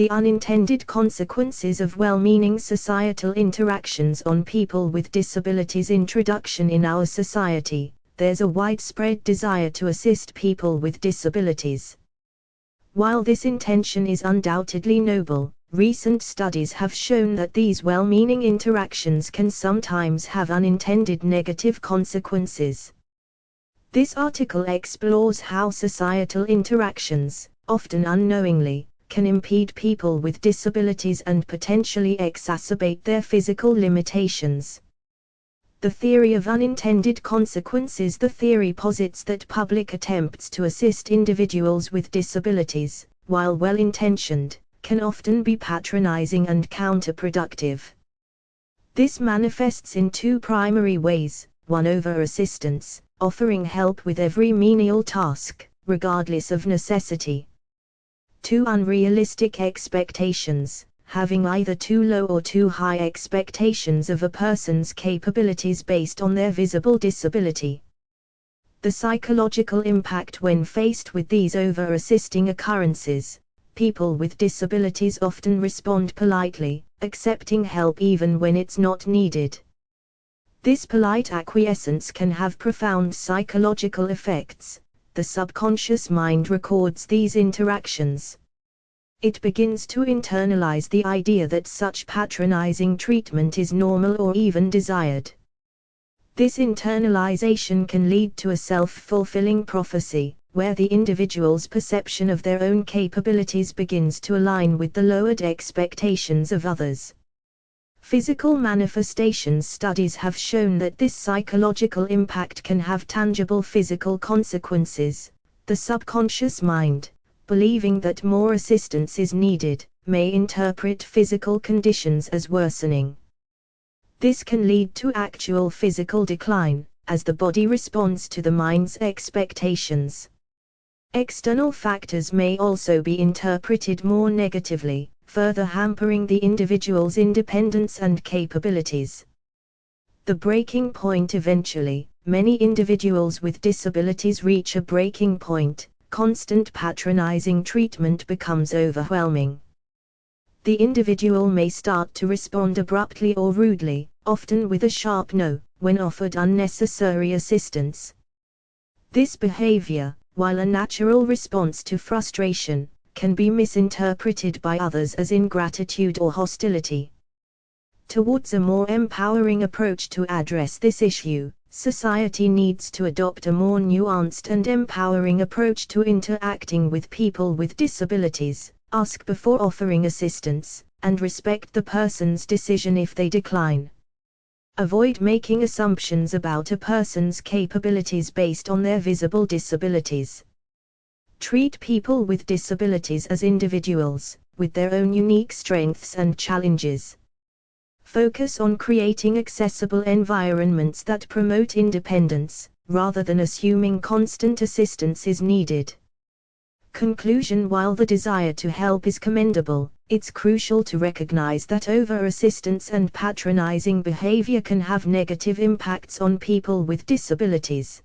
The unintended consequences of well-meaning societal interactions on people with disabilities. Introduction. In our society, there's a widespread desire to assist people with disabilities. While this intention is undoubtedly noble, recent studies have shown that these well-meaning interactions can sometimes have unintended negative consequences. This article explores how societal interactions, often unknowingly, can impede people with disabilities and potentially exacerbate their physical limitations. The theory of unintended consequences. The theory posits that public attempts to assist individuals with disabilities, while well-intentioned, can often be patronizing and counterproductive. This manifests in two primary ways: one, over-assistance, offering help with every menial task, regardless of necessity. 2. Unrealistic expectations, having either too low or too high expectations of a person's capabilities based on their visible disability. The psychological impact when faced with these over-assisting occurrences: people with disabilities often respond politely, accepting help even when it's not needed. This polite acquiescence can have profound psychological effects. The subconscious mind records these interactions. It begins to internalize the idea that such patronizing treatment is normal or even desired. This internalization can lead to a self-fulfilling prophecy, where the individual's perception of their own capabilities begins to align with the lowered expectations of others. Physical manifestations. Studies have shown that this psychological impact can have tangible physical consequences. The subconscious mind, believing that more assistance is needed, may interpret physical conditions as worsening. This can lead to actual physical decline, as the body responds to the mind's expectations. External factors may also be interpreted more negatively, further hampering the individual's independence and capabilities. The breaking point. Eventually, many individuals with disabilities reach a breaking point. Constant patronizing treatment becomes overwhelming. The individual may start to respond abruptly or rudely, often with a sharp no, when offered unnecessary assistance. This behavior, while a natural response to frustration, can be misinterpreted by others as ingratitude or hostility. Towards a more empowering approach to address this issue, society needs to adopt a more nuanced and empowering approach to interacting with people with disabilities. Ask before offering assistance, and respect the person's decision if they decline. Avoid making assumptions about a person's capabilities based on their visible disabilities. Treat people with disabilities as individuals, with their own unique strengths and challenges. Focus on creating accessible environments that promote independence, rather than assuming constant assistance is needed. Conclusion. While the desire to help is commendable, it's crucial to recognize that over-assistance and patronizing behavior can have negative impacts on people with disabilities.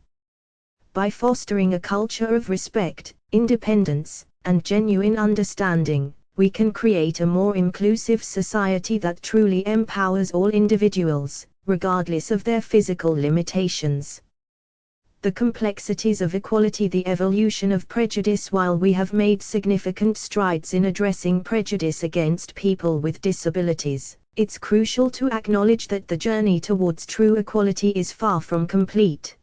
By fostering a culture of respect, independence, and genuine understanding, we can create a more inclusive society that truly empowers all individuals, regardless of their physical limitations. The complexities of equality. The evolution of prejudice. While we have made significant strides in addressing prejudice against people with disabilities, it's crucial to acknowledge that the journey towards true equality is far from complete.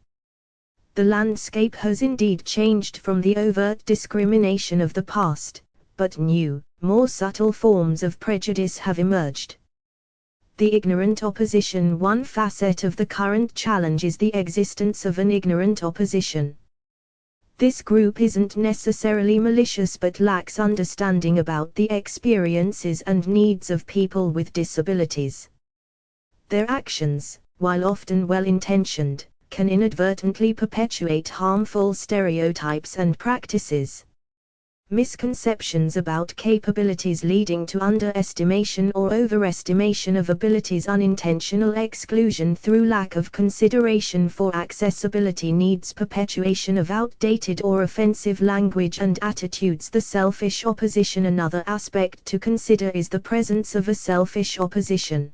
The landscape has indeed changed from the overt discrimination of the past, but new, more subtle forms of prejudice have emerged. The ignorant opposition. One facet of the current challenge is the existence of an ignorant opposition. This group isn't necessarily malicious but lacks understanding about the experiences and needs of people with disabilities. Their actions, while often well-intentioned, can inadvertently perpetuate harmful stereotypes and practices. Misconceptions about capabilities leading to underestimation or overestimation of abilities, unintentional exclusion through lack of consideration for accessibility needs, perpetuation of outdated or offensive language and attitudes. The selfish opposition. Another aspect to consider is the presence of a selfish opposition.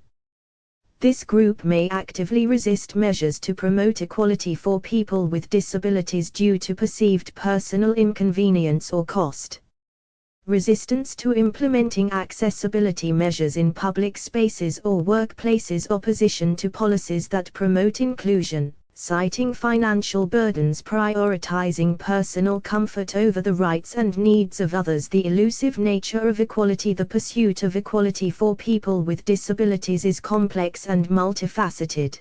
This group may actively resist measures to promote equality for people with disabilities due to perceived personal inconvenience or cost. Resistance to implementing accessibility measures in public spaces or workplaces. Opposition to policies that promote inclusion, citing financial burdens, prioritizing personal comfort over the rights and needs of others. The elusive nature of equality. The pursuit of equality for people with disabilities is complex and multifaceted.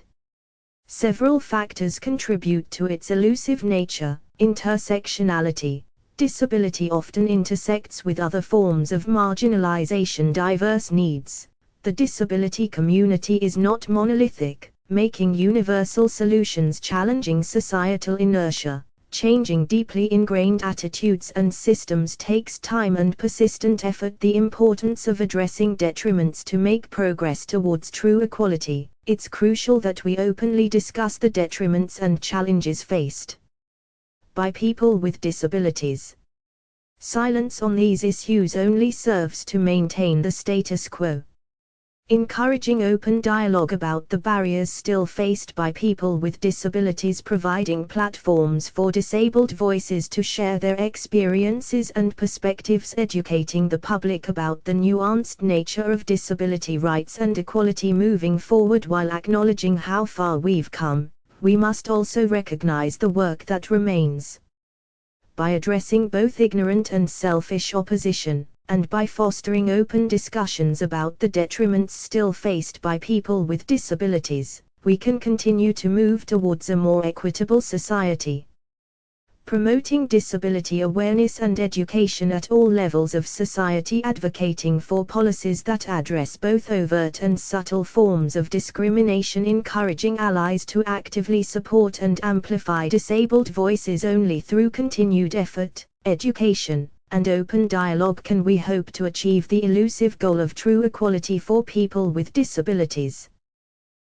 Several factors contribute to its elusive nature. Intersectionality. Disability often intersects with other forms of marginalization. Diverse needs. The disability community is not monolithic, making universal solutions challenging. Societal inertia. Changing deeply ingrained attitudes and systems takes time and persistent effort. The importance of addressing detriments to make progress towards true equality. It's crucial that we openly discuss the detriments and challenges faced by people with disabilities. Silence on these issues only serves to maintain the status quo. Encouraging open dialogue about the barriers still faced by people with disabilities, providing platforms for disabled voices to share their experiences and perspectives, educating the public about the nuanced nature of disability rights and equality. Moving forward, while acknowledging how far we've come, we must also recognize the work that remains. By addressing both ignorant and selfish opposition, and by fostering open discussions about the detriments still faced by people with disabilities, we can continue to move towards a more equitable society. Promoting disability awareness and education at all levels of society, advocating for policies that address both overt and subtle forms of discrimination, encouraging allies to actively support and amplify disabled voices. Only through continued effort, education, and open dialogue can we hope to achieve the elusive goal of true equality for people with disabilities.